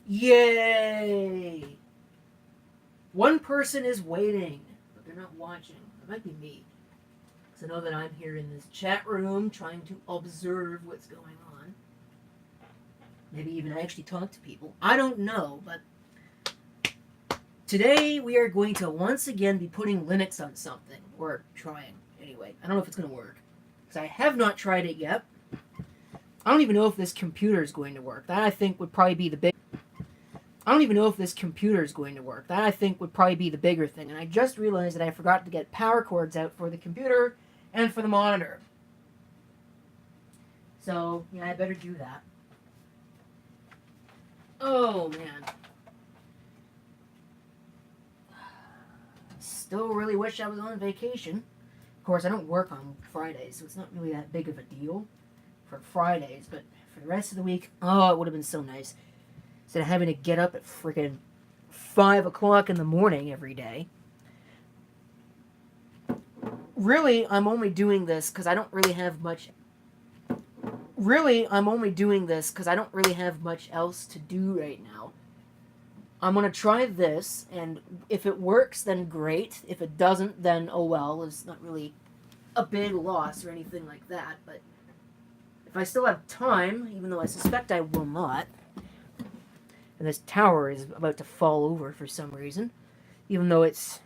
Yay! One person is waiting, but they're not watching. It might be me. Because I know that I'm here in this chat room trying to observe what's going on. Maybe even actually talk to people. I don't know, but today we are going to once again be putting Linux on something. Or trying, anyway. I don't know if it's going to work. Because I have not tried it yet. I don't even know if this computer is going to work. That I think would probably be the big... I don't even know if this computer is going to work. That I think would probably be the bigger thing. And I just realized that I forgot to get power cords out for the computer and for the monitor. So, yeah, I better do that. Oh, man. Still really wish I was on vacation. Of course, I don't work on Fridays, so it's not really that big of a deal for Fridays. But for the rest of the week, oh, it would have been so nice. Instead of having to get up at freaking 5 o'clock in the morning every day. Really, I'm only doing this because I don't really have much... Really, I'm only doing this because I don't really have much else to do right now. I'm going to try this, and if it works, then great. If it doesn't, then oh well. It's not really a big loss or anything like that, but if I still have time, even though I suspect I will not, and this tower is about to fall over for some reason, even though it's...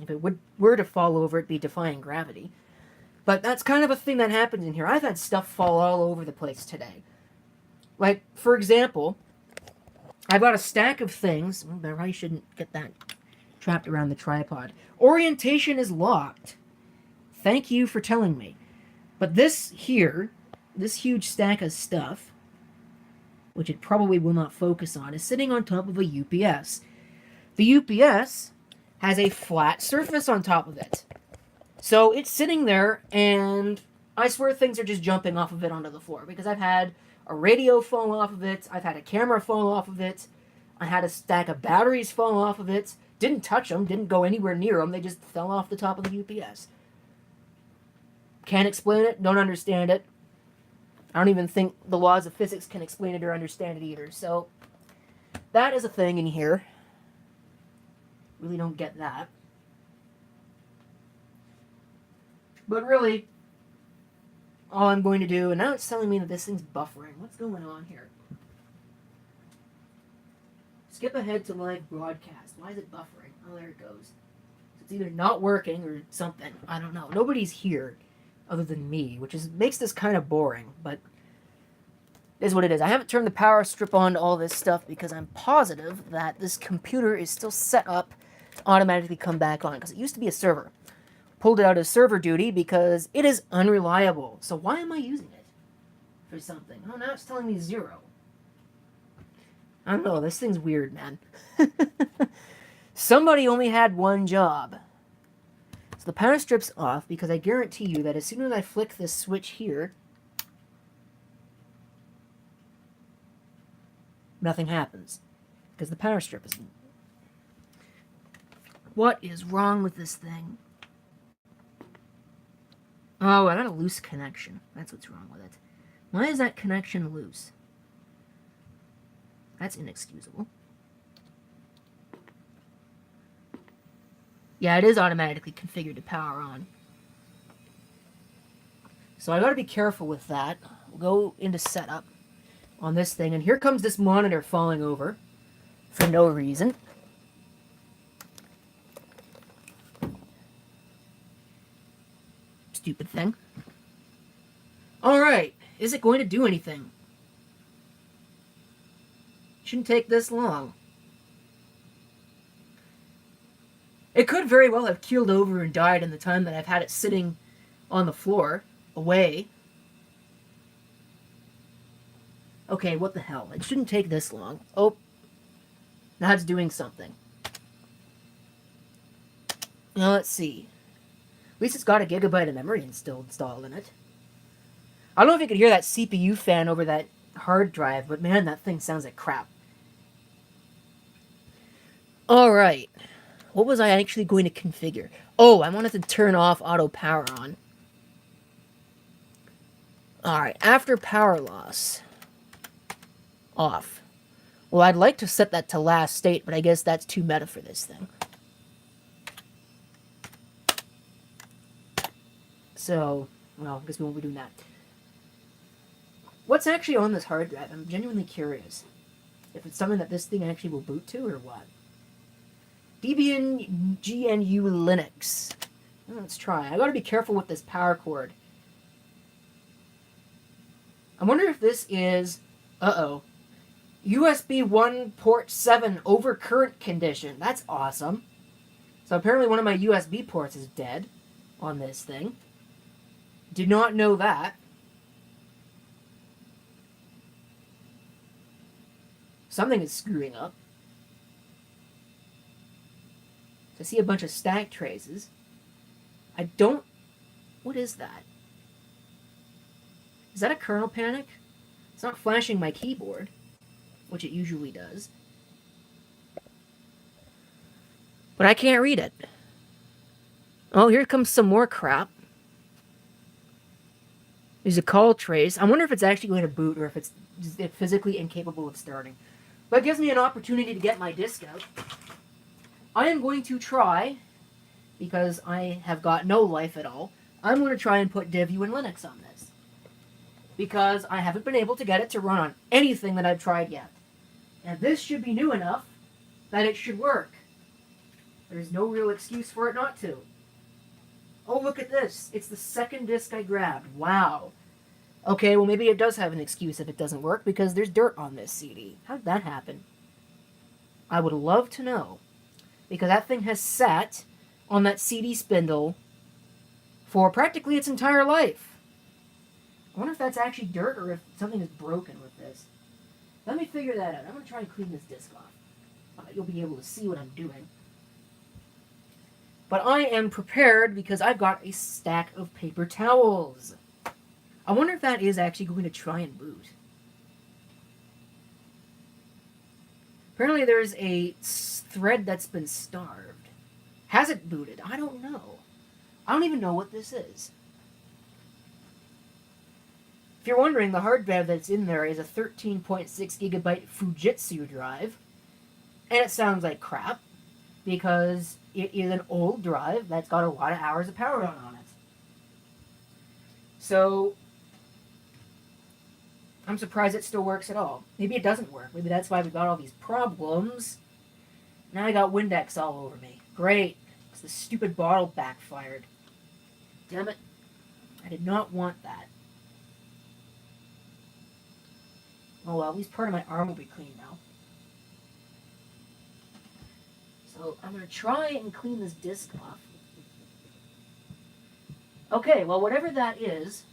If it were to fall over, it'd be defying gravity. But that's kind of a thing that happens in here. I've had stuff fall all over the place today. Like, for example, I've got a stack of things. Well, I probably shouldn't get that trapped around the tripod. Orientation is locked. Thank you for telling me. But this here, this huge stack of stuff, which it probably will not focus on, is sitting on top of a UPS. The UPS has a flat surface on top of it. So it's sitting there, and I swear things are just jumping off of it onto the floor. Because I've had a radio fall off of it, I've had a camera fall off of it, I had a stack of batteries fall off of it. Didn't touch them, didn't go anywhere near them, they just fell off the top of the UPS. Can't explain it, don't understand it. I don't even think the laws of physics can explain it or understand it either. So, that is a thing in here. Really don't get that. But really, all I'm going to do, and now it's telling me that this thing's buffering. What's going on here? Skip ahead to live broadcast. Why is it buffering? Oh, there it goes. It's either not working or something. I don't know. Nobody's here other than me, which makes this kind of boring, but it is what it is. I haven't turned the power strip on to all this stuff because I'm positive that this computer is still set up to automatically come back on, because it used to be a server. Pulled it out of server duty because it is unreliable. So why am I using it for something? Oh, now it's telling me 0. I don't know. This thing's weird, man. Somebody only had one job. So the power strip's off because I guarantee you that as soon as I flick this switch here, nothing happens. Because the power strip isn't. What is wrong with this thing? Oh, I got a loose connection. That's what's wrong with it. Why is that connection loose? That's inexcusable. Yeah, it is automatically configured to power on. So I gotta be careful with that. We'll go into setup on this thing, and here comes this monitor falling over for no reason. Stupid thing. Alright, is it going to do anything? Shouldn't take this long. It could very well have keeled over and died in the time that I've had it sitting on the floor, away. Okay, what the hell? It shouldn't take this long. Oh, now it's doing something. Now let's see. At least it's got a gigabyte of memory still installed in it. I don't know if you could hear that CPU fan over that hard drive, but man, that thing sounds like crap. Alright. What was I actually going to configure? Oh, I wanted to turn off auto power on. Alright, after power loss. Off. Well, I'd like to set that to last state, but I guess that's too meta for this thing. So, well, I guess we won't be doing that. What's actually on this hard drive? I'm genuinely curious. If it's something that this thing actually will boot to, or what? Debian GNU Linux. Let's try. I gotta be careful with this power cord. I wonder if this is... Uh-oh. USB 1 port 7 overcurrent condition. That's awesome. So apparently one of my USB ports is dead on this thing. Did not know that. Something is screwing up. So I see a bunch of stack traces. I don't... What is that? Is that a kernel panic? It's not flashing my keyboard, which it usually does. But I can't read it. Oh, here comes some more crap. There's a call trace. I wonder if it's actually going to boot or if it's physically incapable of starting. But it gives me an opportunity to get my disk out. I am going to try, because I have got no life at all, I'm going to try and put Devu and Linux on this. Because I haven't been able to get it to run on anything that I've tried yet. And this should be new enough that it should work. There's no real excuse for it not to. Oh, look at this. It's the second disc I grabbed. Wow. Okay, well maybe it does have an excuse if it doesn't work, because there's dirt on this CD. How did that happen? I would love to know. Because that thing has sat on that CD spindle for practically its entire life. I wonder if that's actually dirt or if something is broken with this. Let me figure that out. I'm going to try and clean this disc off. You'll be able to see what I'm doing. But I am prepared because I've got a stack of paper towels. I wonder if that is actually going to try and boot. Apparently there's a thread that's been starved. Has it booted? I don't know. I don't even know what this is. If you're wondering, the hard drive that's in there is a 13.6 gigabyte Fujitsu drive. And it sounds like crap, because it is an old drive that's got a lot of hours of power on it. So, I'm surprised it still works at all. Maybe it doesn't work. Maybe that's why we got all these problems. Now I got Windex all over me. Great. Because the stupid bottle backfired. Damn it. I did not want that. Oh well, at least part of my arm will be clean now. So I'm going to try and clean this disc off. Okay, well whatever that is...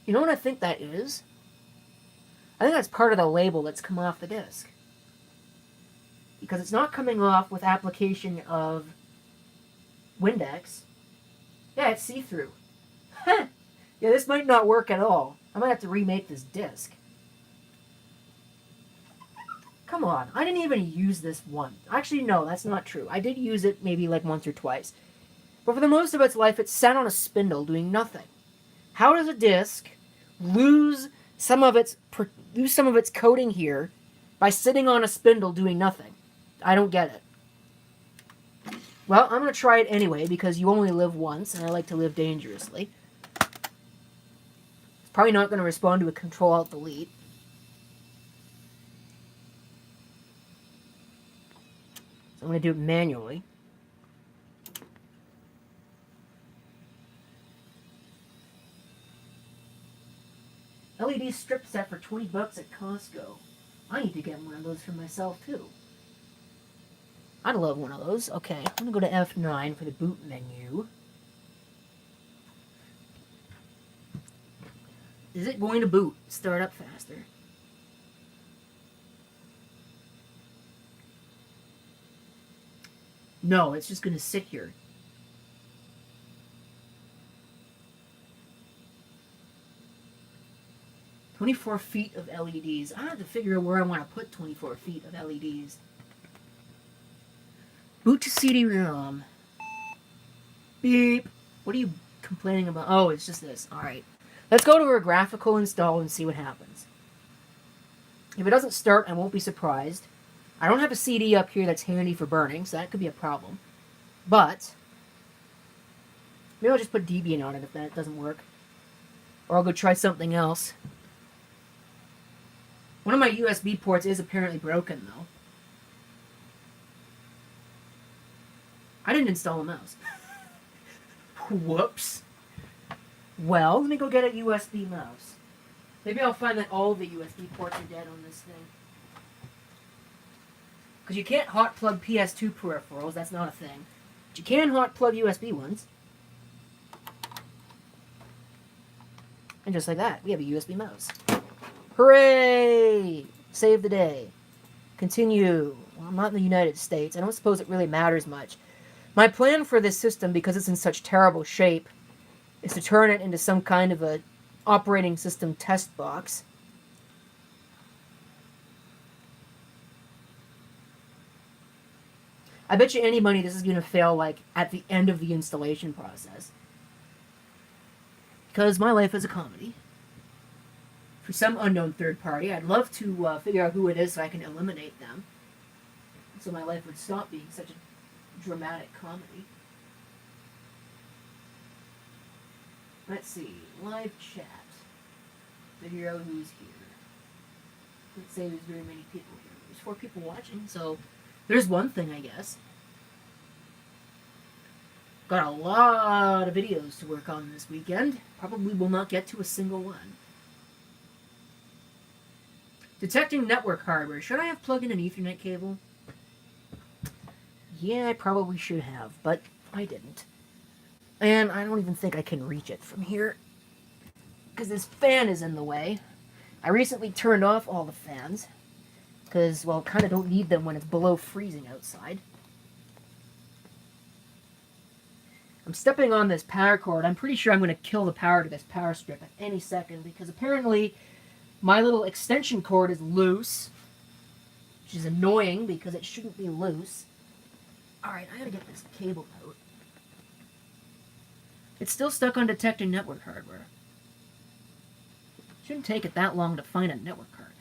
You know what I think that is? I think that's part of the label that's come off the disc. Because it's not coming off with application of Windex. Yeah, it's see-through. Yeah, this might not work at all. I might have to remake this disc. Come on, I didn't even use this once. Actually, no, that's not true. I did use it maybe like once or twice. But for the most of its life, it sat on a spindle doing nothing. How does a disc lose some of its coating here by sitting on a spindle doing nothing? I don't get it. Well, I'm going to try it anyway, because you only live once, and I like to live dangerously. It's probably not going to respond to a Control-Alt-Delete. So I'm going to do it manually. LED strip set for $20 at Costco. I need to get one of those for myself, too. I'd love one of those. Okay, I'm going to go to F9 for the boot menu. Is it going to boot? Start up faster. No, it's just going to sit here. "24 feet of LEDs. I have to figure out where I want to put 24 feet of LEDs. Boot to CD-ROM. Beep. What are you complaining about? Oh, it's just this. Alright. Let's go to our graphical install and see what happens. If it doesn't start, I won't be surprised. I don't have a CD up here that's handy for burning, so that could be a problem. But maybe I'll just put Debian on it if that doesn't work. Or I'll go try something else. One of my USB ports is apparently broken, though. I didn't install a mouse. Whoops. Well, let me go get a USB mouse. Maybe I'll find that all the USB ports are dead on this thing. Because you can't hot plug PS2 peripherals, that's not a thing. But you can hot plug USB ones. And just like that, we have a USB mouse. Hooray! Save the day. Continue. Well, I'm not in the United States. I don't suppose it really matters much. My plan for this system, because it's in such terrible shape, is to turn it into some kind of a operating system test box. I bet you any money this is going to fail, like, at the end of the installation process. Because my life is a comedy. For some unknown third party, I'd love to figure out who it is so I can eliminate them. So my life would stop being such a dramatic comedy. Let's see. Live chat. Figure out who's here. Let's say there's very many people here. There's 4 people watching, so there's one thing, I guess. Got a lot of videos to work on this weekend. Probably will not get to a single one. Detecting network hardware. Should I have plugged in an Ethernet cable? Yeah, I probably should have, but I didn't. And I don't even think I can reach it from here, because this fan is in the way. I recently turned off all the fans, because, well, kind of don't need them when it's below freezing outside. I'm stepping on this power cord. I'm pretty sure I'm going to kill the power to this power strip at any second, because apparently my little extension cord is loose, which is annoying because it shouldn't be loose. Alright, I gotta get this cable out. It's still stuck on detecting network hardware. Shouldn't take it that long to find a network card.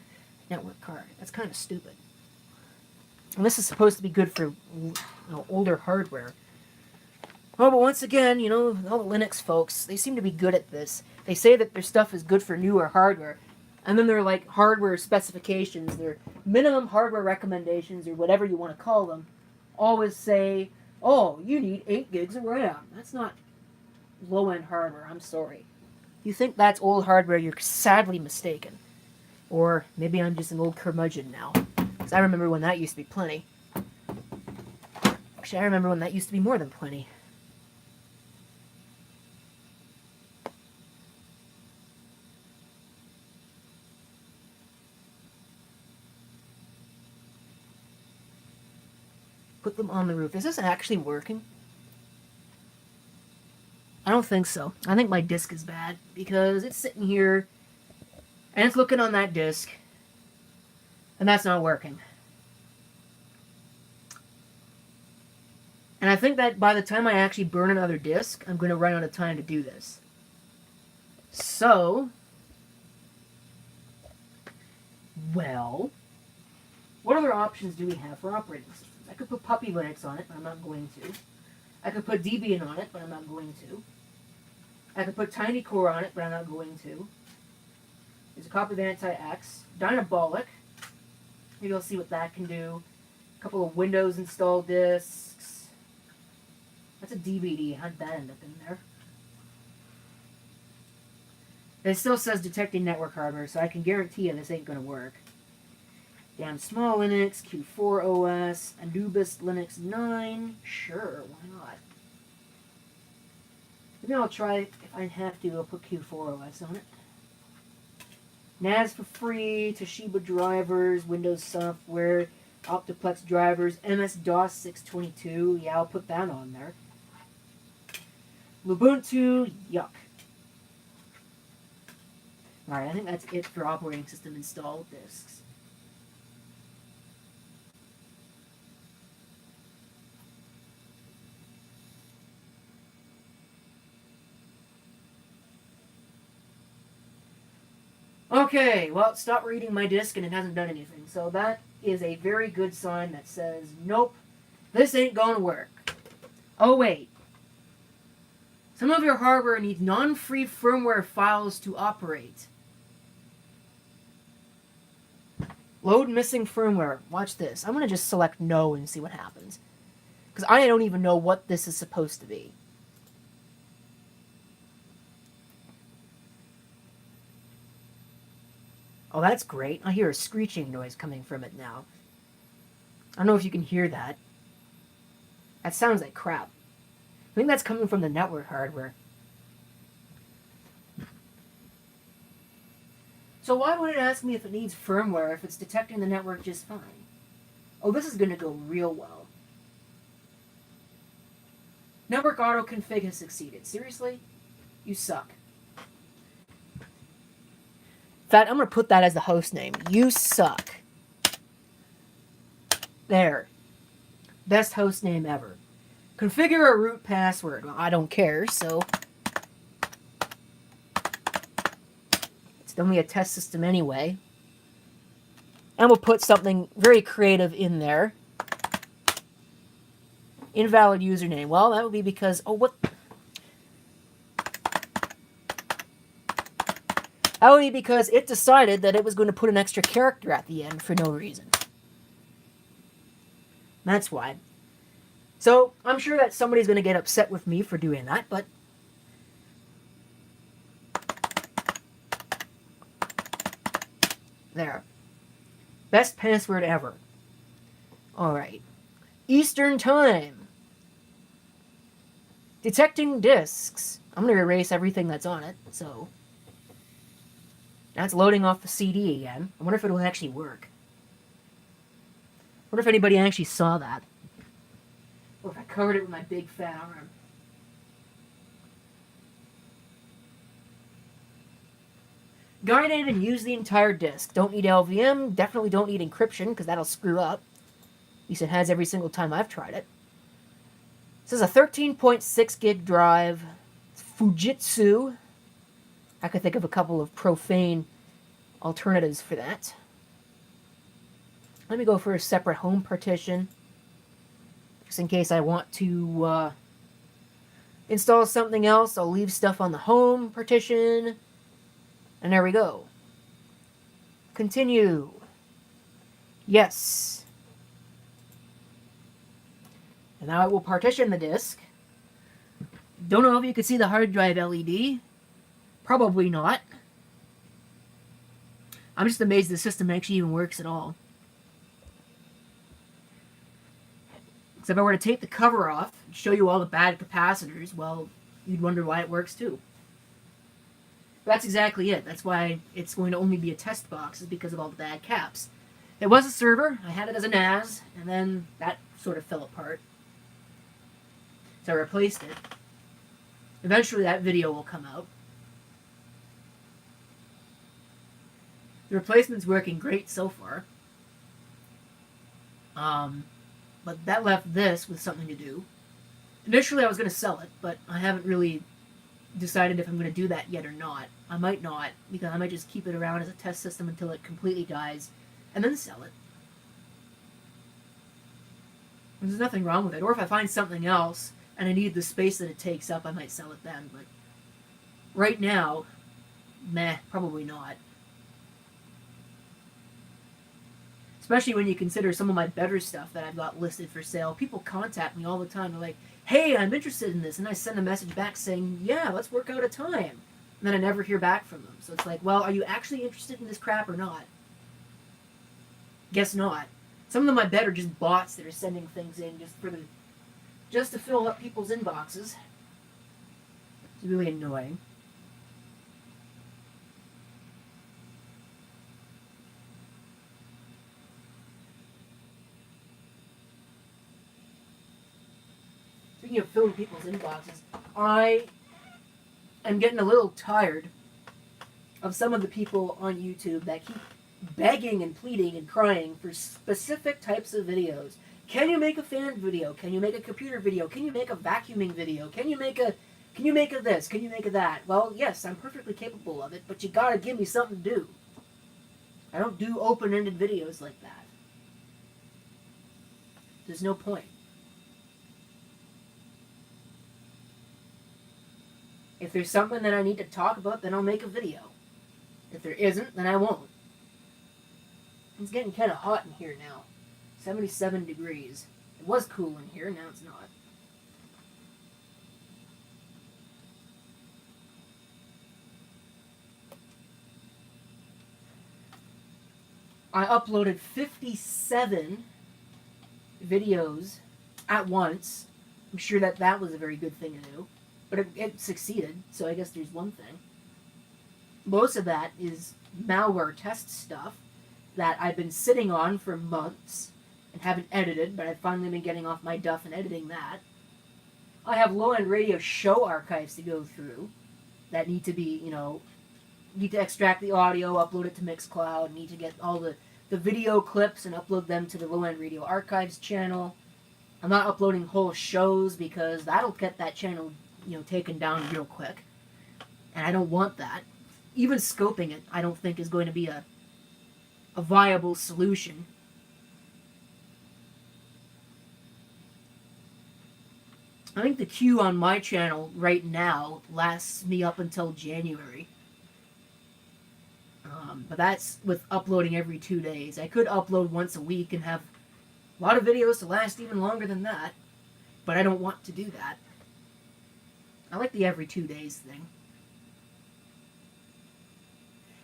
Network card. That's kind of stupid. And this is supposed to be good for, you know, older hardware. Oh, but once again, you know, all the Linux folks, they seem to be good at this. They say that their stuff is good for newer hardware. And then their, like, hardware specifications, their minimum hardware recommendations, or whatever you want to call them, always say, oh, you need 8 gigs of RAM. That's not low-end hardware, I'm sorry. If you think that's old hardware, you're sadly mistaken. Or maybe I'm just an old curmudgeon now. Because I remember when that used to be plenty. Actually, I remember when that used to be more than plenty. Put them on the roof. Is this actually working? I don't think so. I think my disc is bad, because it's sitting here, and it's looking on that disc, and that's not working. And I think that by the time I actually burn another disc, I'm going to run out of time to do this. So, well, what other options do we have for operating systems? I could put Puppy Linux on it, but I'm not going to. I could put Debian on it, but I'm not going to. I could put TinyCore on it, but I'm not going to. There's a copy of Anti-X. Dynabolic. Maybe I'll see what that can do. A couple of Windows install disks. That's a DVD. How'd that end up in there? It still says detecting network hardware, so I can guarantee you this ain't going to work. Damn Small Linux, Q4 OS, Anubis Linux 9. Sure, why not? Maybe I'll try, if I have to, I'll put Q4 OS on it. NAS for free, Toshiba drivers, Windows software, Optiplex drivers, MS-DOS 622. Yeah, I'll put that on there. Ubuntu, yuck. Alright, I think that's it for operating system install disks. Okay, well, stop reading my disc and it hasn't done anything. So that is a very good sign that says, nope, this ain't gonna work. Oh, wait. Some of your hardware needs non-free firmware files to operate. Load missing firmware. Watch this. I'm going to just select no and see what happens. Because I don't even know what this is supposed to be. Oh, that's great. I hear a screeching noise coming from it now. I don't know if you can hear that. That sounds like crap. I think that's coming from the network hardware. So why would it ask me if it needs firmware if it's detecting the network just fine? Oh, this is going to go real well. Network auto config has succeeded. Seriously? You suck. In fact, I'm going to put that as the host name. You suck. There. Best host name ever. Configure a root password. Well, I don't care, so... it's only a test system anyway. And we'll put something very creative in there. Invalid username. Well, that would be because... oh, what... that would be because it decided that it was going to put an extra character at the end for no reason. That's why. So, I'm sure that somebody's going to get upset with me for doing that, but... there. Best password ever. Alright. Eastern Time. Detecting disks. I'm going to erase everything that's on it, so... that's loading off the CD again. I wonder if it'll actually work. I wonder if anybody actually saw that. Or if I covered it with my big fat arm. Guided and use the entire disk. Don't need LVM. Definitely don't need encryption, because that'll screw up. At least it has every single time I've tried it. This is a 13.6 gig drive. It's Fujitsu. I could think of a couple of profane alternatives for that. Let me go for a separate home partition. Just in case I want to install something else, I'll leave stuff on the home partition. And there we go. Continue. Yes. And now it will partition the disk. Don't know if you can see the hard drive LED. Probably not. I'm just amazed the system actually even works at all. Because if I were to take the cover off and show you all the bad capacitors, well, you'd wonder why it works too. That's exactly it. That's why it's going to only be a test box, is because of all the bad caps. It was a server. I had it as a NAS, and then that sort of fell apart. So I replaced it. Eventually that video will come out. The replacement's working great so far. But that left this with something to do. Initially I was going to sell it, but I haven't really decided if I'm going to do that yet or not. I might not, because I might just keep it around as a test system until it completely dies, and then sell it. There's nothing wrong with it. Or if I find something else, and I need the space that it takes up, I might sell it then. But right now, meh, probably not. Especially when you consider some of my better stuff that I've got listed for sale. People contact me all the time. They're like, hey, I'm interested in this. And I send a message back saying, yeah, let's work out a time. And then I never hear back from them. So it's like, well, are you actually interested in this crap or not? Guess not. Some of them I bet are just bots that are sending things in just to fill up people's inboxes. It's really annoying. Speaking of filling people's inboxes, I am getting a little tired of some of the people on YouTube that keep begging and pleading and crying for specific types of videos. Can you make a fan video? Can you make a computer video? Can you make a vacuuming video? Can you make a this? Can you make a that? Well, yes, I'm perfectly capable of it, but you gotta give me something to do. I don't do open-ended videos like that. There's no point. If there's something that I need to talk about, then I'll make a video. If there isn't, then I won't. It's getting kind of hot in here now. 77 degrees. It was cool in here, now it's not. I uploaded 57 videos at once. I'm sure that that was a very good thing to do. But it succeeded, so I guess there's one thing. Most of that is malware test stuff that I've been sitting on for months and haven't edited, but I've finally been getting off my duff and editing that. I have low-end radio show archives to go through that need to be, need to extract the audio, upload it to Mixcloud, need to get all the video clips and upload them to the low-end radio archives channel. I'm not uploading whole shows because that'll get that channel, taken down real quick. And I don't want that. Even scoping it, I don't think is going to be a viable solution. I think the queue on my channel right now lasts me up until January. But that's with uploading every 2 days. I could upload once a week and have a lot of videos to last even longer than that. But I don't want to do that. I like the every 2 days thing.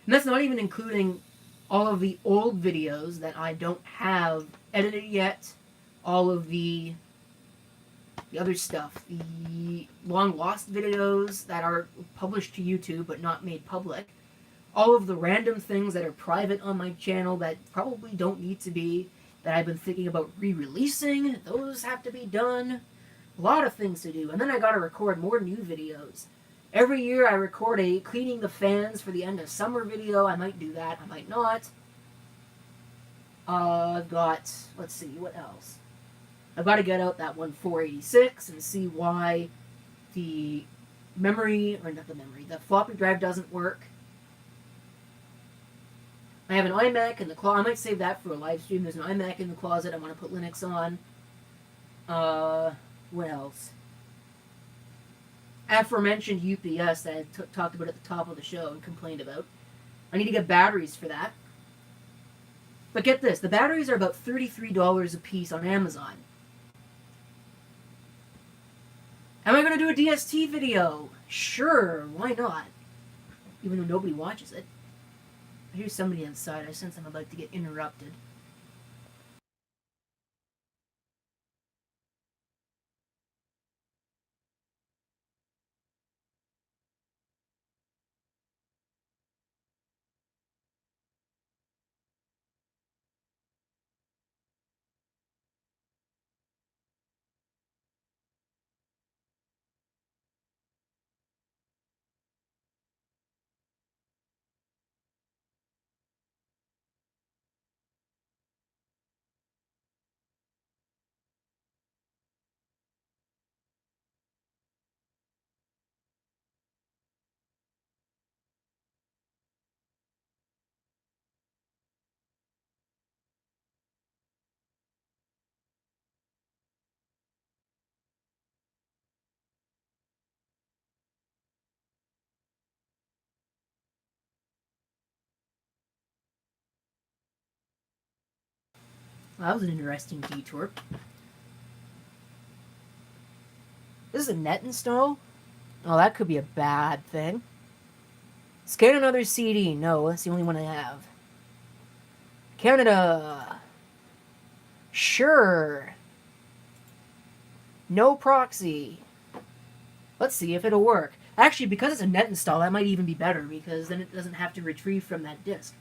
And that's not even including all of the old videos that I don't have edited yet. All of the other stuff. The long lost videos that are published to YouTube but not made public. All of the random things that are private on my channel that probably don't need to be, that I've been thinking about re-releasing. Those have to be done. A lot of things to do. And then I gotta record more new videos. Every year I record a cleaning the fans for the end of summer video. I might do that, I might not. I've got, let's see, what else? I've got to get out that one 486 and see why the the floppy drive doesn't work. I have an iMac in the closet. I might save that for a live stream. There's an iMac in the closet I want to put Linux on. What else? Aforementioned UPS that I talked about at the top of the show and complained about. I need to get batteries for that. But get this, the batteries are about $33 a piece on Amazon. Am I going to do a DST video? Sure, why not? Even though nobody watches it. I hear somebody inside. I sense I'm about to get interrupted. Well, that was an interesting detour. This is a net install? Oh, that could be a bad thing. Scan another CD. No, that's the only one I have. Canada. Sure. No proxy. Let's see if it'll work. Actually, because it's a net install, that might even be better, because then it doesn't have to retrieve from that disk.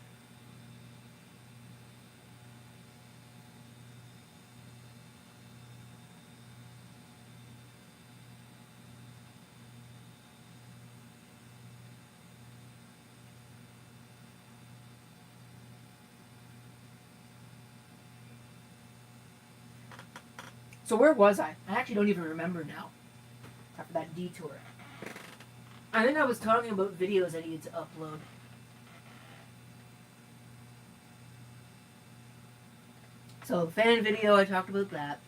So where was I? I actually don't even remember now. After that detour. I think I was talking about videos I needed to upload. So the fan video, I talked about that.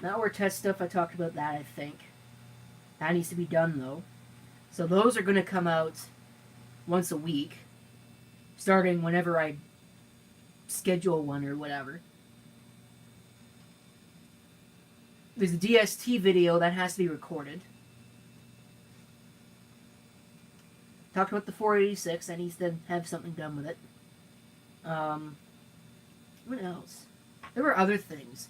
Malware test stuff, I talked about that, I think. That needs to be done, though. So those are going to come out once a week, starting whenever I schedule one or whatever. There's a DST video that has to be recorded. Talked about the 486, that needs to have something done with it. What else? There were other things.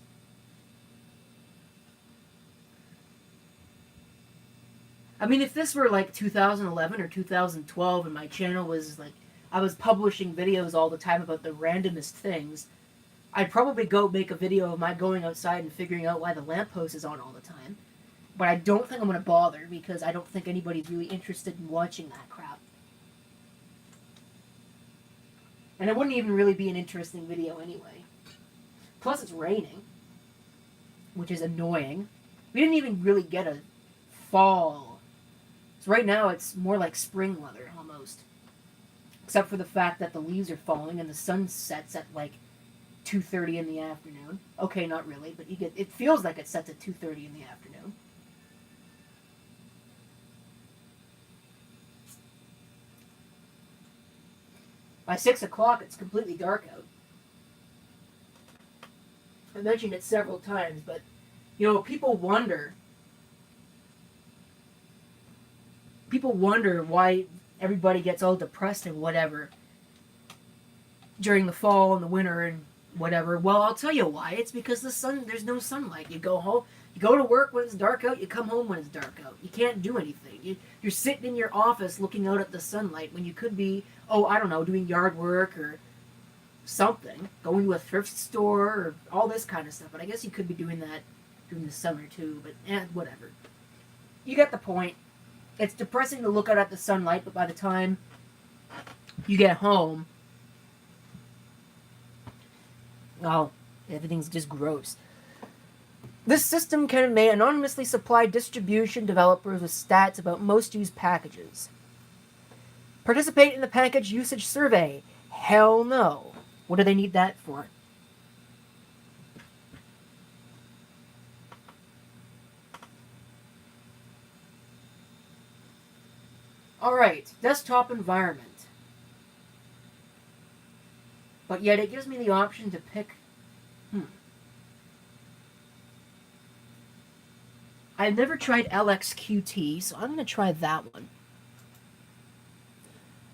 I mean, if this were like 2011 or 2012 and my channel was like, I was publishing videos all the time about the randomest things, I'd probably go make a video of my going outside and figuring out why the lamppost is on all the time. But I don't think I'm going to bother because I don't think anybody's really interested in watching that crap. And it wouldn't even really be an interesting video anyway. Plus it's raining, which is annoying. We didn't even really get a fall. So right now it's more like spring weather almost. Except for the fact that the leaves are falling and the sun sets at like 2:30 in the afternoon. Okay, not really, but it feels like it sets at 2:30 in the afternoon. By 6 o'clock, it's completely dark out. I mentioned it several times, but, you know, people wonder why everybody gets all depressed and whatever during the fall and the winter and whatever. Well, I'll tell you why. It's because there's no sunlight. You go home, you go to work when it's dark out, you come home when it's dark out. You can't do anything. You're sitting in your office looking out at the sunlight when you could be, doing yard work or something, going to a thrift store or all this kind of stuff. But I guess you could be doing that during the summer too, but whatever. You get the point. It's depressing to look out at the sunlight, but by the time you get home, well, everything's just gross. This system may anonymously supply distribution developers with stats about most used packages. Participate in the package usage survey. Hell no. What do they need that for? Alright, desktop environment. But yet it gives me the option to pick... I've never tried LXQT, so I'm going to try that one.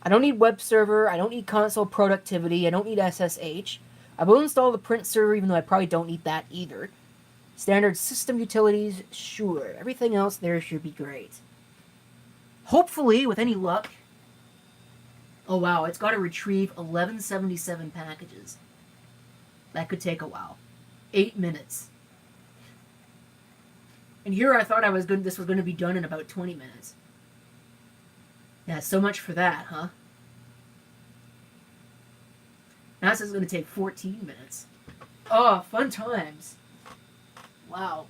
I don't need web server, I don't need console productivity, I don't need SSH. I will install the print server, even though I probably don't need that either. Standard system utilities, sure. Everything else there should be great. Hopefully, with any luck... Oh wow, it's got to retrieve 1177 packages. That could take a while. 8 minutes. And here I thought this was going to be done in about 20 minutes. Yeah, so much for that, huh? Now this is going to take 14 minutes. Oh, fun times. Wow.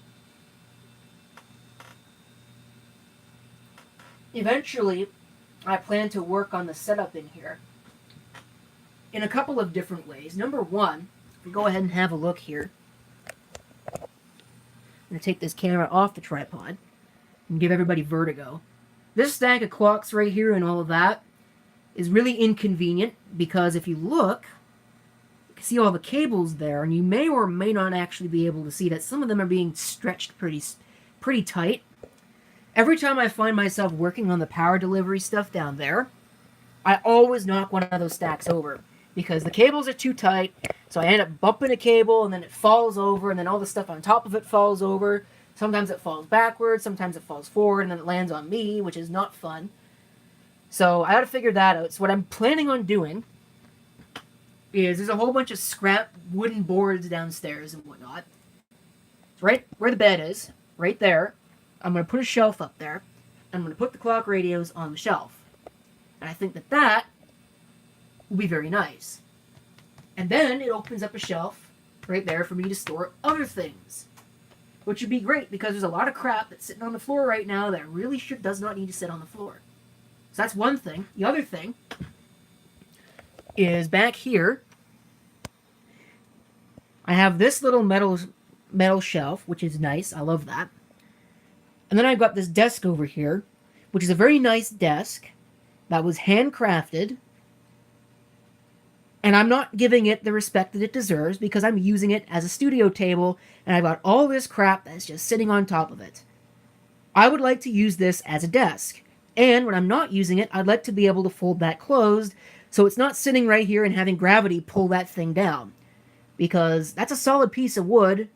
Eventually, I plan to work on the setup in here in a couple of different ways. Number one, if we go ahead and have a look here. I'm going to take this camera off the tripod and give everybody vertigo. This stack of clocks right here and all of that is really inconvenient because if you look, you can see all the cables there, and you may or may not actually be able to see that some of them are being stretched pretty tight. Every time I find myself working on the power delivery stuff down there, I always knock one of those stacks over because the cables are too tight, so I end up bumping a cable, and then it falls over, and then all the stuff on top of it falls over. Sometimes it falls backwards, sometimes it falls forward, and then it lands on me, which is not fun. So I gotta figure that out. So what I'm planning on doing is there's a whole bunch of scrap wooden boards downstairs and whatnot. Right where the bed is, right there, I'm going to put a shelf up there. I'm going to put the clock radios on the shelf. And I think that will be very nice. And then it opens up a shelf right there for me to store other things. Which would be great because there's a lot of crap that's sitting on the floor right now that really does not need to sit on the floor. So that's one thing. The other thing is back here. I have this little metal shelf, which is nice. I love that. And then I've got this desk over here, which is a very nice desk that was handcrafted. And I'm not giving it the respect that it deserves because I'm using it as a studio table and I've got all this crap that's just sitting on top of it. I would like to use this as a desk. And when I'm not using it, I'd like to be able to fold that closed so it's not sitting right here and having gravity pull that thing down. Because that's a solid piece of wood,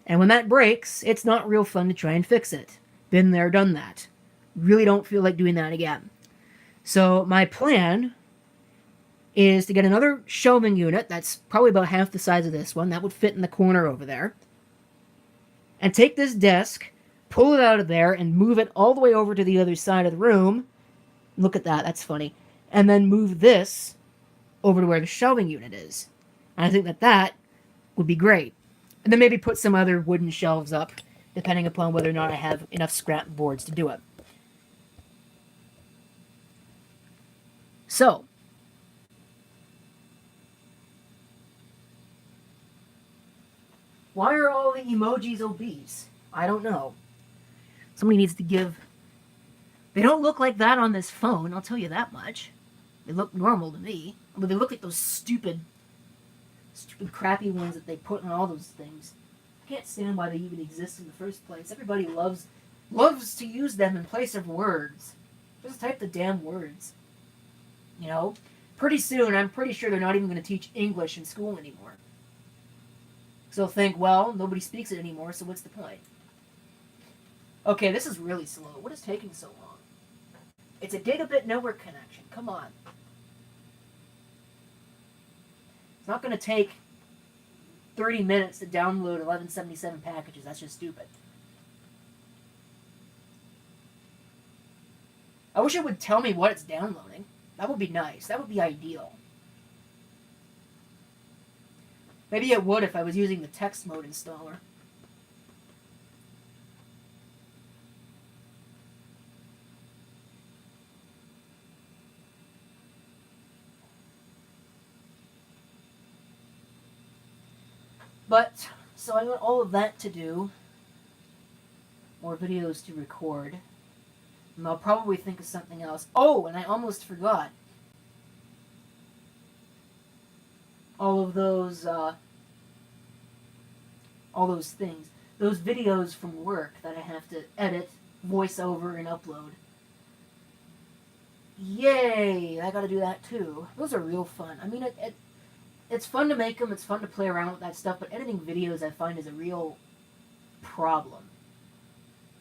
and when that breaks, it's not real fun to try and fix it. Been there, done that. Really don't feel like doing that again. So my plan is to get another shelving unit that's probably about half the size of this one. That would fit in the corner over there. And take this desk, pull it out of there, and move it all the way over to the other side of the room. Look at that, that's funny. And then move this over to where the shelving unit is. And I think that would be great. And then maybe put some other wooden shelves up, depending upon whether or not I have enough scrap boards to do it. So, why are all the emojis obese? I don't know. Somebody needs to give... They don't look like that on this phone, I'll tell you that much. They look normal to me. But they look like those stupid crappy ones that they put on all those things. I can't stand why they even exist in the first place. Everybody loves to use them in place of words. Just type the damn words. You know? Pretty soon, I'm pretty sure they're not even going to teach English in school anymore. So they'll think, well, nobody speaks it anymore, so what's the point? Okay, this is really slow. What is taking so long? It's a gigabit network connection. Come on. It's not going to take 30 minutes to download 1177 packages. That's just stupid. I wish it would tell me what it's downloading. That would be nice. That would be ideal. Maybe it would if I was using the text mode installer. But, so I got all of that to do. More videos to record. And I'll probably think of something else. Oh, and I almost forgot. All those things. Those videos from work that I have to edit, voice over, and upload. Yay! I gotta do that too. Those are real fun. I mean, it's fun to make them, it's fun to play around with that stuff, but editing videos I find is a real problem.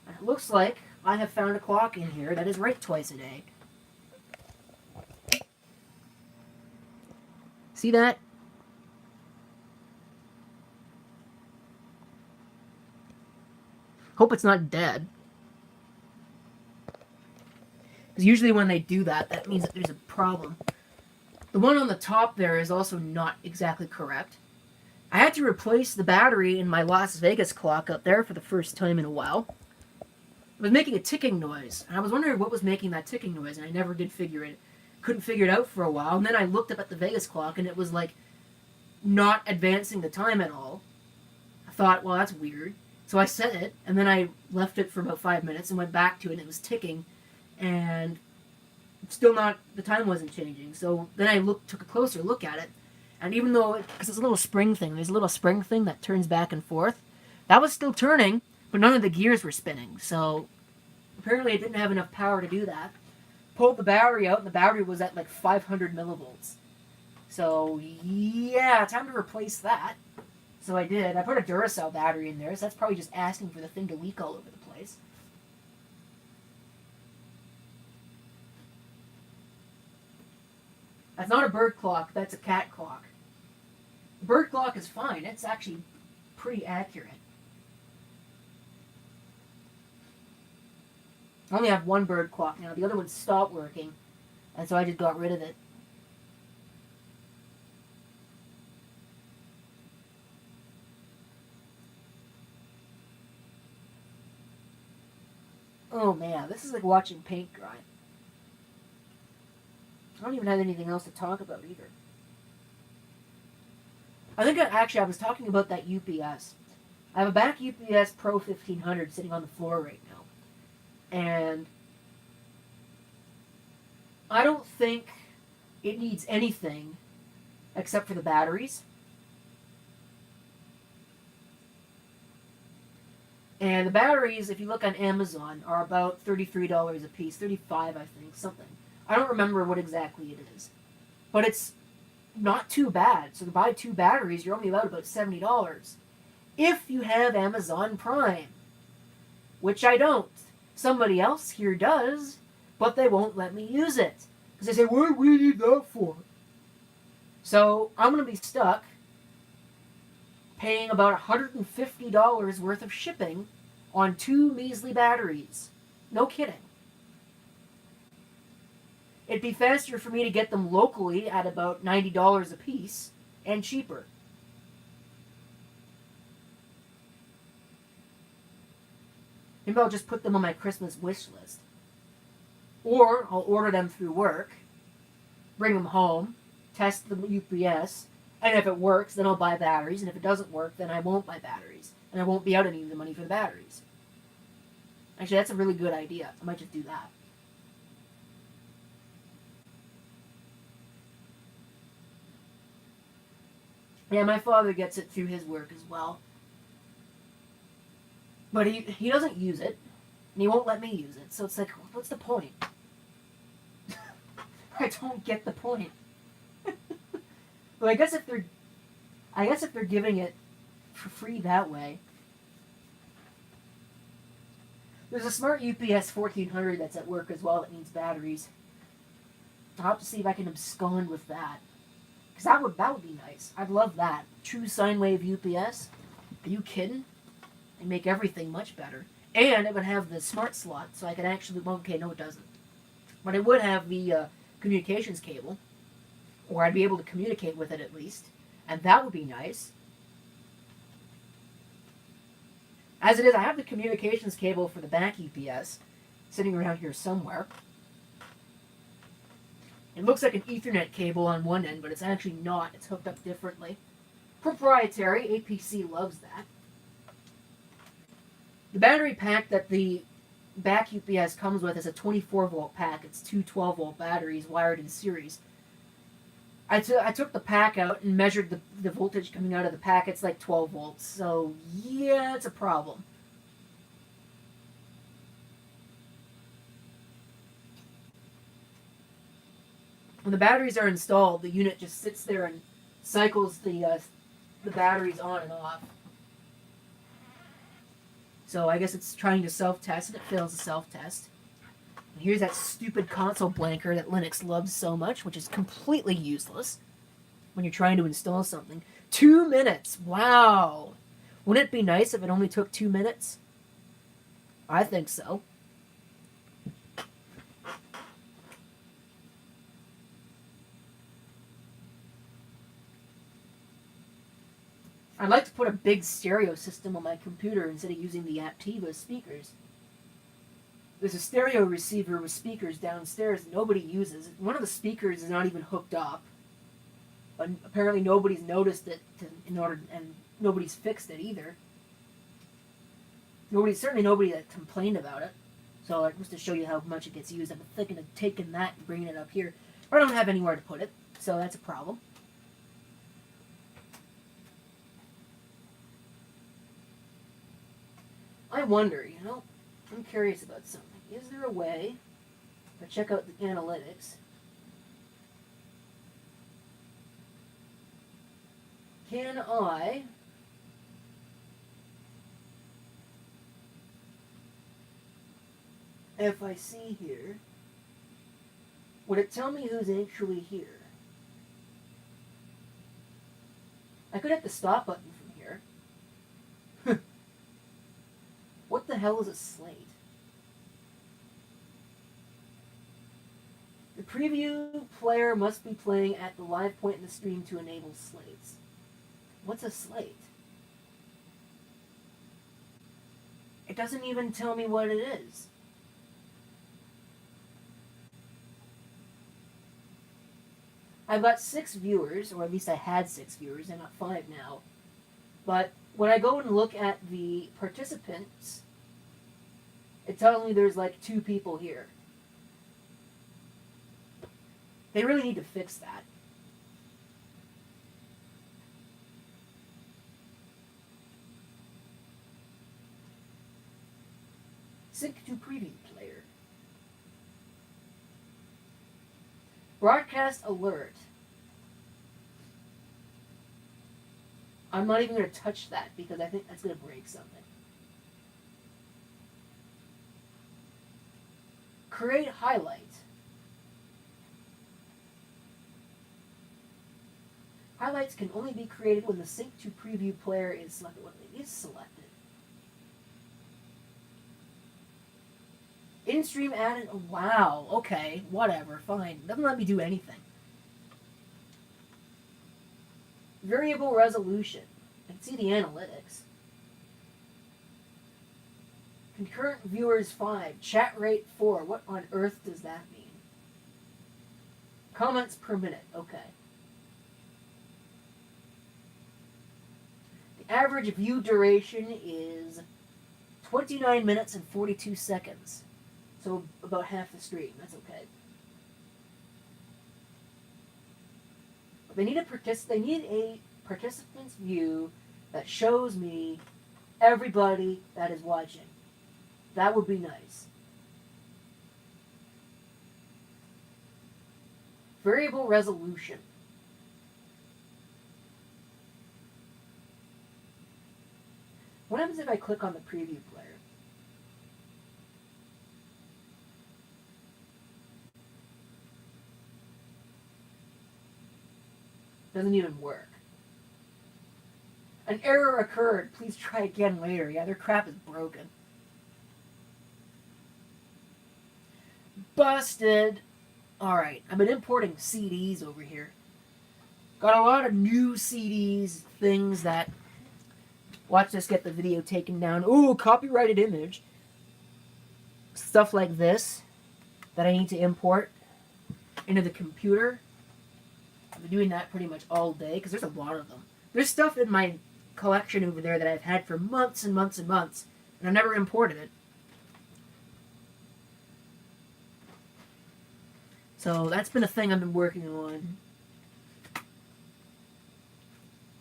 And it looks like I have found a clock in here that is right twice a day. See that? Hope it's not dead. Because usually when they do that, that means that there's a problem. The one on the top there is also not exactly correct. I had to replace the battery in my Las Vegas clock up there for the first time in a while. It was making a ticking noise, and I was wondering what was making that ticking noise, and I never did couldn't figure it out for a while, and then I looked up at the Vegas clock, and it was like not advancing the time at all. I thought, well, that's weird. So I set it, and then I left it for about 5 minutes and went back to it, and it was ticking, and still not, the time wasn't changing. So then I took a closer look at it, and even though, because it's a little spring thing, there's a little spring thing that turns back and forth, that was still turning, but none of the gears were spinning, so apparently it didn't have enough power to do that. Pulled the battery out, and the battery was at like 500 millivolts. So, yeah, time to replace that. So I did. I put a Duracell battery in there, so that's probably just asking for the thing to leak all over the place. That's not a bird clock, that's a cat clock. The bird clock is fine. It's actually pretty accurate. I only have one bird clock now. The other one stopped working, and so I just got rid of it. Oh man, this is like watching paint dry. I don't even have anything else to talk about either. Actually I was talking about that UPS. I have a back UPS Pro 1500 sitting on the floor right now. And I don't think it needs anything except for the batteries. And the batteries, if you look on Amazon, are about $33 a piece, 35 I think, something. I don't remember what exactly it is. But it's not too bad. So to buy 2 batteries, you're only about $70. If you have Amazon Prime, which I don't. Somebody else here does, but they won't let me use it. Because they say, what do we need that for? So I'm going to be stuck paying about $150 worth of shipping on 2 measly batteries. No kidding. It'd be faster for me to get them locally at about $90 a piece and cheaper. Maybe I'll just put them on my Christmas wish list. Or I'll order them through work, bring them home, test the UPS, and if it works, then I'll buy batteries, and if it doesn't work, then I won't buy batteries, and I won't be out any of the money for the batteries. Actually, that's a really good idea. I might just do that. Yeah, my father gets it through his work as well. But he doesn't use it, and he won't let me use it, so it's like, what's the point? I don't get the point. But I guess if they're giving it for free that way. There's a smart UPS 1400 that's at work as well that needs batteries. I'll have to see if I can abscond with that. Because that would be nice. I'd love that. True sine wave UPS. Are you kidding? It'd make everything much better. And it would have the smart slot, so I could actually... Well, okay, no it doesn't. But it would have the communications cable. Or I'd be able to communicate with it at least. And that would be nice. As it is, I have the communications cable for the back UPS sitting around here somewhere. It looks like an Ethernet cable on one end, but it's actually not. It's hooked up differently. Proprietary. APC loves that. The battery pack that the back UPS comes with is a 24-volt pack. It's 2 12-volt batteries wired in series. I took the pack out and measured the voltage coming out of the pack. It's like 12 volts. So, yeah, it's a problem. When the batteries are installed, the unit just sits there and cycles the batteries on and off. So I guess it's trying to self-test, and it fails the self-test. And here's that stupid console blanker that Linux loves so much, which is completely useless when you're trying to install something. 2 minutes! Wow! Wouldn't it be nice if it only took 2 minutes? I think so. I'd like to put a big stereo system on my computer instead of using the Aptiva speakers. There's a stereo receiver with speakers downstairs that nobody uses. One of the speakers is not even hooked up. But apparently nobody's noticed it and nobody's fixed it either. Certainly nobody that complained about it. So just to show you how much it gets used, I'm thinking of taking that and bringing it up here. But I don't have anywhere to put it, so that's a problem. I wonder, I'm curious about something. Is there a way to check out the analytics? Can I if I see here, would it tell me who's actually here? I could hit the stop button from here. What the hell is a slate? The preview player must be playing at the live point in the stream to enable slates. What's a slate? It doesn't even tell me what it is. I've got 6 viewers, or at least I had 6 viewers. I'm at 5 now. But when I go and look at the participants, it tells me there's like 2 people here. They really need to fix that. Sync to preview player. Broadcast alert. I'm not even going to touch that because I think that's going to break something. Create highlight. Highlights can only be created when the sync to preview player is selected. When it is selected. In-stream added. Wow. Okay. Whatever. Fine. Doesn't let me do anything. Variable resolution. I can see the analytics. Concurrent viewers 5. Chat rate 4. What on earth does that mean? Comments per minute. Okay. The average view duration is 29 minutes and 42 seconds. So about half the stream. That's okay. But they need a participant's view that shows me everybody that is watching. That would be nice. Variable resolution. What happens if I click on the preview player? Doesn't even work. An error occurred. Please try again later. Yeah, their crap is broken. Busted. Alright, I've been importing CDs over here. Got a lot of new CDs, things that... Watch this get the video taken down. Ooh, copyrighted image. Stuff like this that I need to import into the computer. I've been doing that pretty much all day because there's a lot of them. There's stuff in my collection over there that I've had for months and months and months, and I've never imported it. So that's been a thing I've been working on.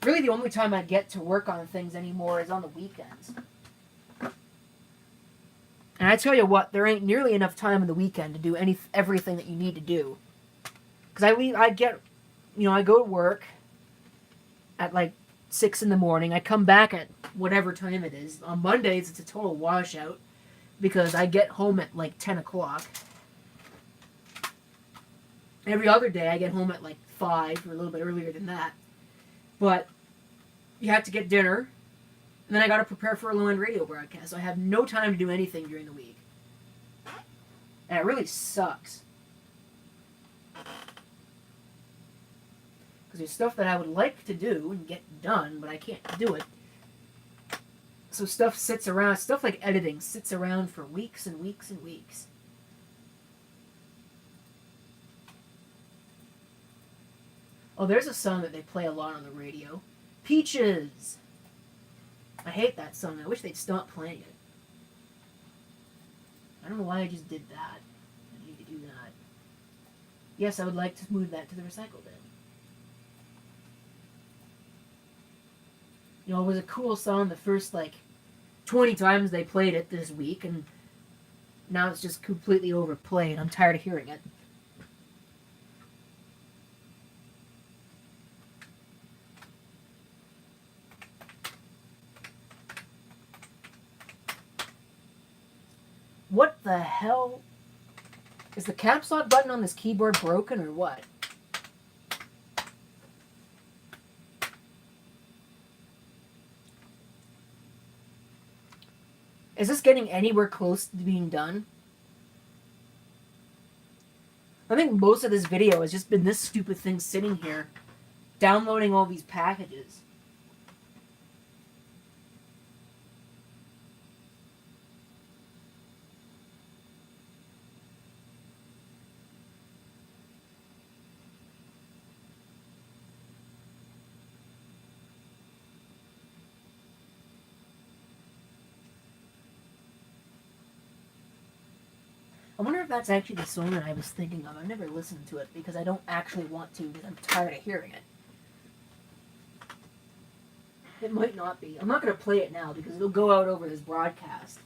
Really the only time I get to work on things anymore is on the weekends. And I tell you what, there ain't nearly enough time in the weekend to do everything that you need to do. Because I go to work at like 6 in the morning. I come back at whatever time it is. On Mondays, it's a total washout because I get home at like 10 o'clock. Every other day, I get home at like 5 or a little bit earlier than that. But you have to get dinner, and then I got to prepare for a low-end radio broadcast. So I have no time to do anything during the week. And it really sucks. Because there's stuff that I would like to do and get done, but I can't do it. So stuff sits around, stuff like editing sits around for weeks and weeks and weeks. Oh, there's a song that they play a lot on the radio. Peaches! I hate that song. I wish they'd stop playing it. I don't know why I just did that. I need to do that. Yes, I would like to move that to the recycle bin. You know, it was a cool song the first, 20 times they played it this week, and now it's just completely overplayed. I'm tired of hearing it. What the hell? Is the caps lock button on this keyboard broken or what? Is this getting anywhere close to being done? I think most of this video has just been this stupid thing sitting here, downloading all these packages. wonder if that's actually the song that I was thinking of. I've never listened to it because I don't actually want to because I'm tired of hearing it. It might not be. I'm not going to play it now because it'll go out over this broadcast.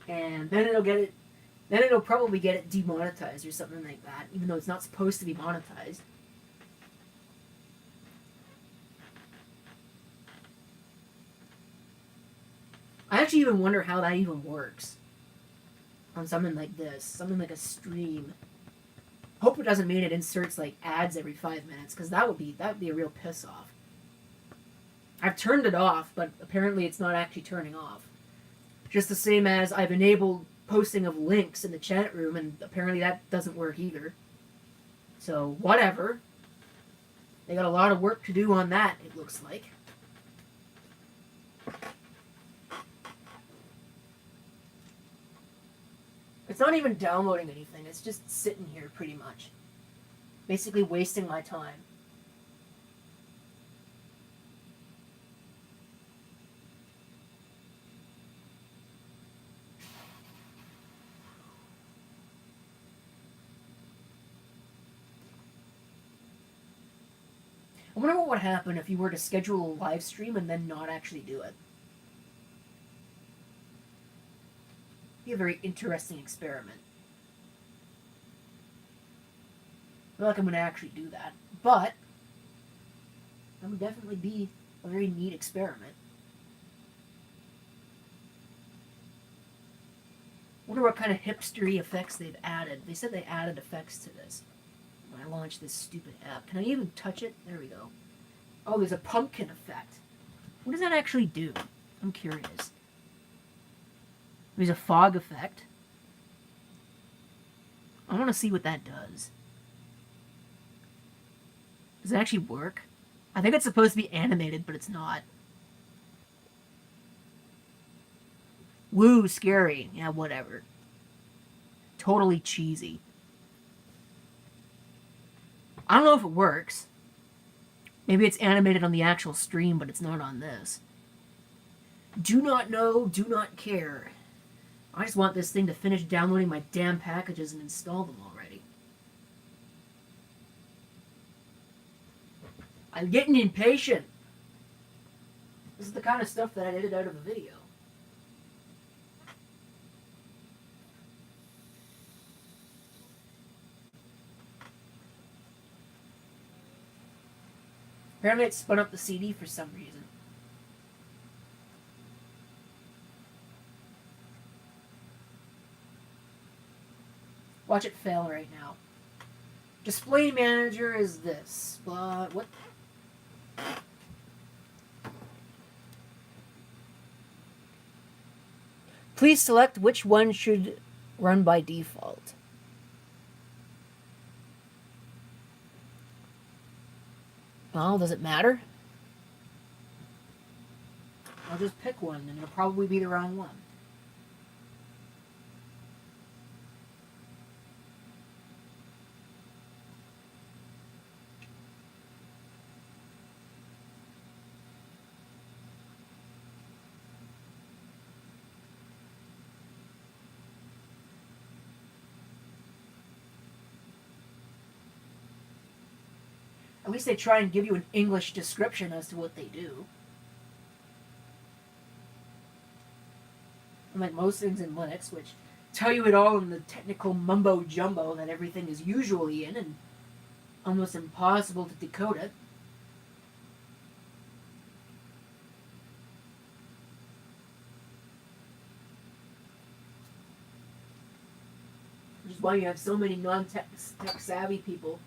And then it'll probably get it demonetized or something like that, even though it's not supposed to be monetized. I actually even wonder how that even works on something like this, something like a stream. Hope it doesn't mean it inserts like ads every 5 minutes, because that would be a real piss off. I've turned it off, but apparently it's not actually turning off. Just the same as I've enabled posting of links in the chat room, and apparently that doesn't work either. So whatever. They got a lot of work to do on that, it looks like. It's not even downloading anything, it's just sitting here pretty much. Basically wasting my time. I wonder what would happen if you were to schedule a live stream and then not actually do it. Be a very interesting experiment. I feel like I'm going to actually do that. But that would definitely be a very neat experiment. I wonder what kind of hipstery effects they've added. They said they added effects to this when I launched this stupid app. Can I even touch it? There we go. Oh, there's a pumpkin effect. What does that actually do? I'm curious. There's a fog effect. I want to see what that does. Does it actually work? I think it's supposed to be animated, but it's not. Woo, scary. Yeah, whatever. Totally cheesy. I don't know if it works. Maybe it's animated on the actual stream, but it's not on this. Do not know, do not care. I just want this thing to finish downloading my damn packages and install them already. I'm getting impatient. This is the kind of stuff that I edit out of a video. Apparently it spun up the CD for some reason. Watch it fail right now. Display manager is this. What? Please select which one should run by default. Well, does it matter? I'll just pick one, and it'll probably be the wrong one. At least they try and give you an English description as to what they do. Unlike most things in Linux, which tell you it all in the technical mumbo-jumbo that everything is usually in, and almost impossible to decode it. Which is why you have so many non-tech savvy people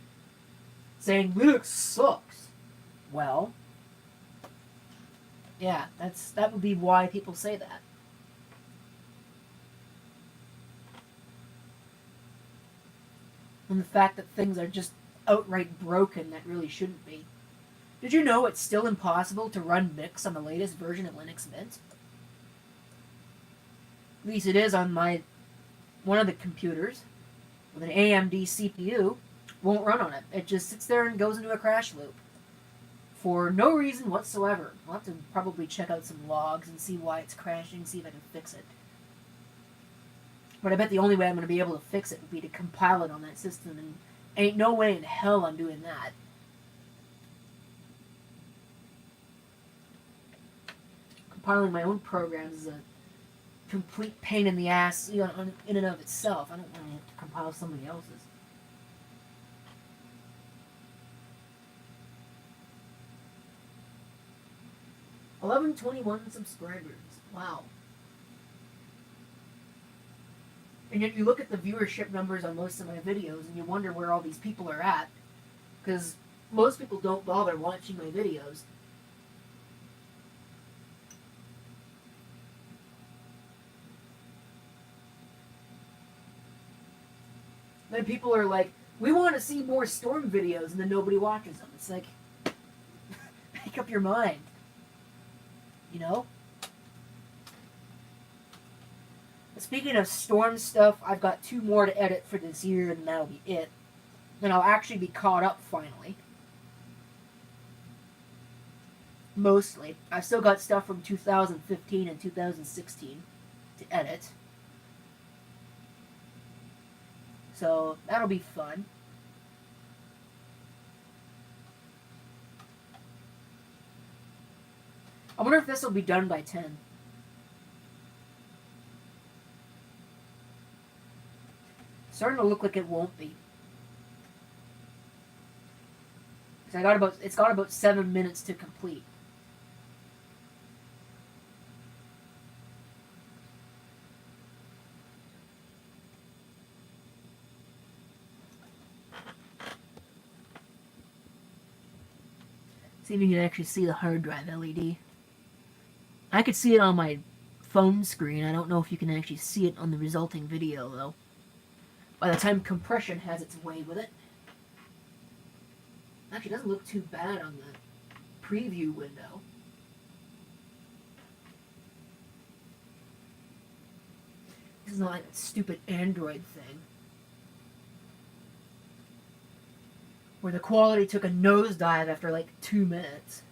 saying Linux sucks. Well, yeah, that would be why people say that. And the fact that things are just outright broken that really shouldn't be. Did you know it's still impossible to run Mix on the latest version of Linux Mint? At least it is on one of the computers with an AMD CPU. Won't run on it. It just sits there and goes into a crash loop for no reason whatsoever. I'll have to probably check out some logs and see why it's crashing, see if I can fix it. But I bet the only way I'm going to be able to fix it would be to compile it on that system, and ain't no way in hell I'm doing that. Compiling my own programs is a complete pain in the ass, you know, in and of itself. I don't want to have to compile somebody else's. $11.21 subscribers. Wow. And yet you look at the viewership numbers on most of my videos and you wonder where all these people are at. Because most people don't bother watching my videos. Then people are like, we want to see more Storm videos, and then nobody watches them. It's like, make up your mind. You know? Speaking of Storm stuff, I've got 2 more to edit for this year, and that'll be it. Then I'll actually be caught up finally. Mostly. I've still got stuff from 2015 and 2016 to edit. So, that'll be fun. I wonder if this will be done by 10. Starting to look like it won't be. Because it's got about 7 minutes to complete. See if you can actually see the hard drive LED. I could see it on my phone screen. I don't know if you can actually see it on the resulting video, though. By the time compression has its way with it. Actually, it doesn't look too bad on the preview window. This is not like that stupid Android thing, where the quality took a nosedive after like 2 minutes.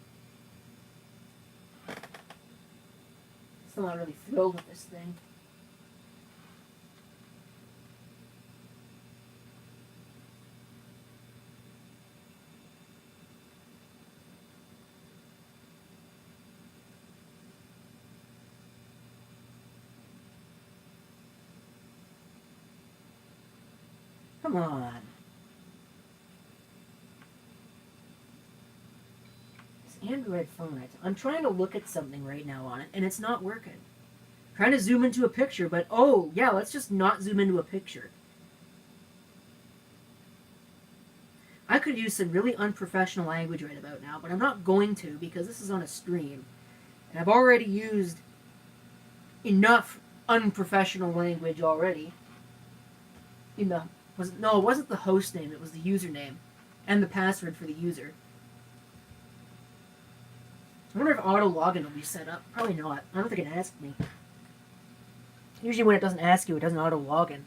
Still not really thrilled with this thing. Come on. This Android phone, I'm trying to look at something right now on it, and it's not working. I'm trying to zoom into a picture, but oh, yeah, let's just not zoom into a picture. I could use some really unprofessional language right about now, but I'm not going to because this is on a stream. And I've already used enough unprofessional language already. No, it wasn't the host name, it was the username. And the password for the user. I wonder if auto login will be set up. Probably not. I don't think it asked me. Usually when it doesn't ask you, it doesn't auto login.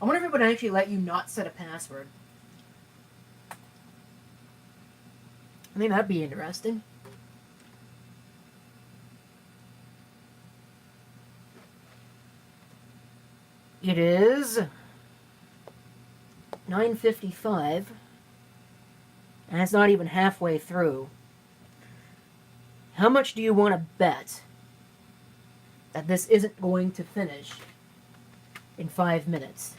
I wonder if it would actually let you not set a password. I think that'd be interesting. It is 9:55, and it's not even halfway through. How much do you want to bet that this isn't going to finish in 5 minutes?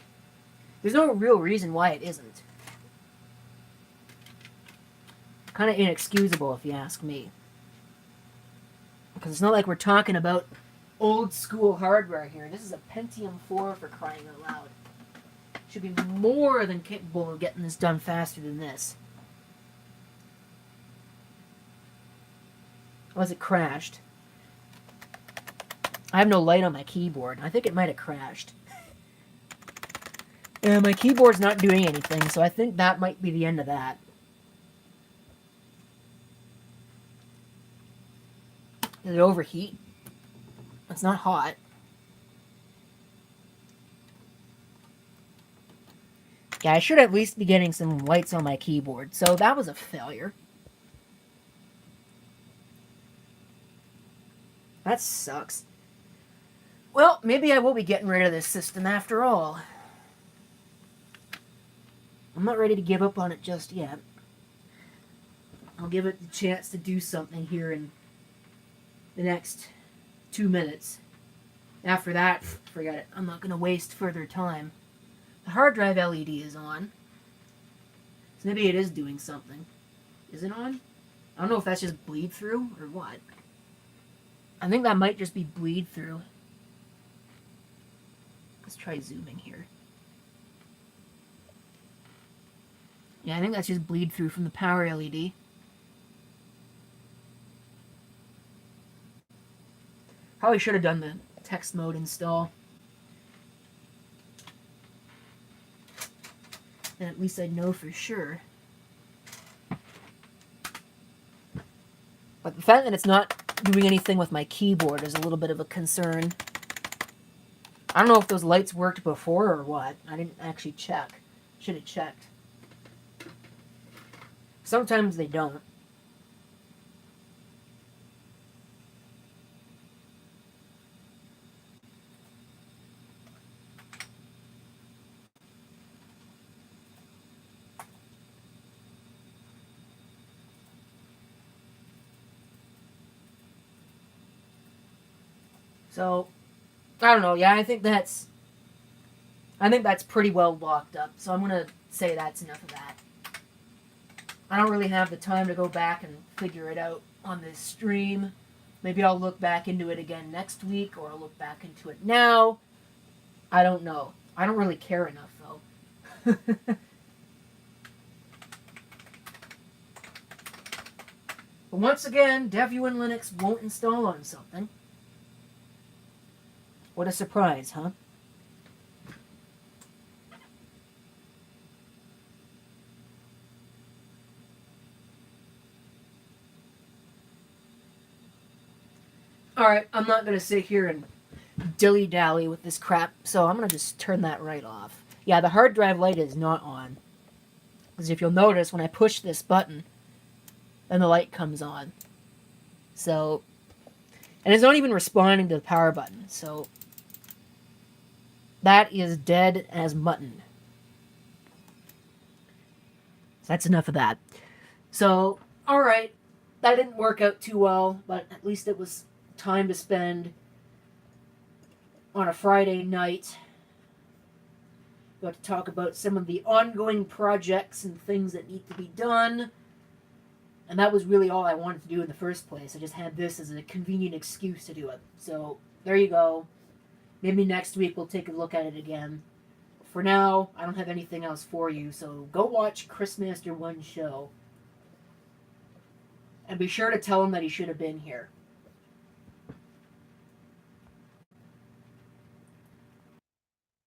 There's no real reason why it isn't. Kind of inexcusable if you ask me. Because it's not like we're talking about old school hardware here. This is a Pentium 4 for crying out loud. Should be more than capable of getting this done faster than this. Unless it crashed. I have no light on my keyboard. I think it might have crashed. And my keyboard's not doing anything, so I think that might be the end of that. Did it overheat? It's not hot. Yeah, I should at least be getting some lights on my keyboard, so that was a failure. that sucks. Well, maybe I will be getting rid of this system after all. I'm not ready to give up on it just yet. I'll give it the chance to do something here in the next 2 minutes. After that, forget it. I'm not going to waste further time. The hard drive LED is on. So maybe it is doing something. Is it on? I don't know if that's just bleed through or what. I think that might just be bleed through. Let's try zooming here. Yeah, I think that's just bleed through from the power LED. Probably should have done the text mode install. And at least I'd know for sure. But the fact that it's not doing anything with my keyboard is a little bit of a concern. I don't know if those lights worked before or what. I didn't actually check. Should have checked. Sometimes they don't. So, I don't know. Yeah, I think that's pretty well locked up. So I'm gonna say that's enough of that. I don't really have the time to go back and figure it out on this stream. Maybe I'll look back into it again next week, or I'll look back into it now. I don't know. I don't really care enough, though. But once again, Devu and Linux won't install on something. What a surprise, huh? Alright, I'm not going to sit here and dilly-dally with this crap, so I'm going to just turn that right off. Yeah, the hard drive light is not on. Because if you'll notice, when I push this button, then the light comes on. So, and it's not even responding to the power button, so that is dead as mutton. So that's enough of that. So, alright, that didn't work out too well, but at least it was time to spend on a Friday night. Got to talk about some of the ongoing projects and things that need to be done. And that was really all I wanted to do in the first place. I just had this as a convenient excuse to do it. So, there you go. Maybe next week we'll take a look at it again. For now, I don't have anything else for you, so go watch Chris Master 1's show. And be sure to tell him that he should have been here.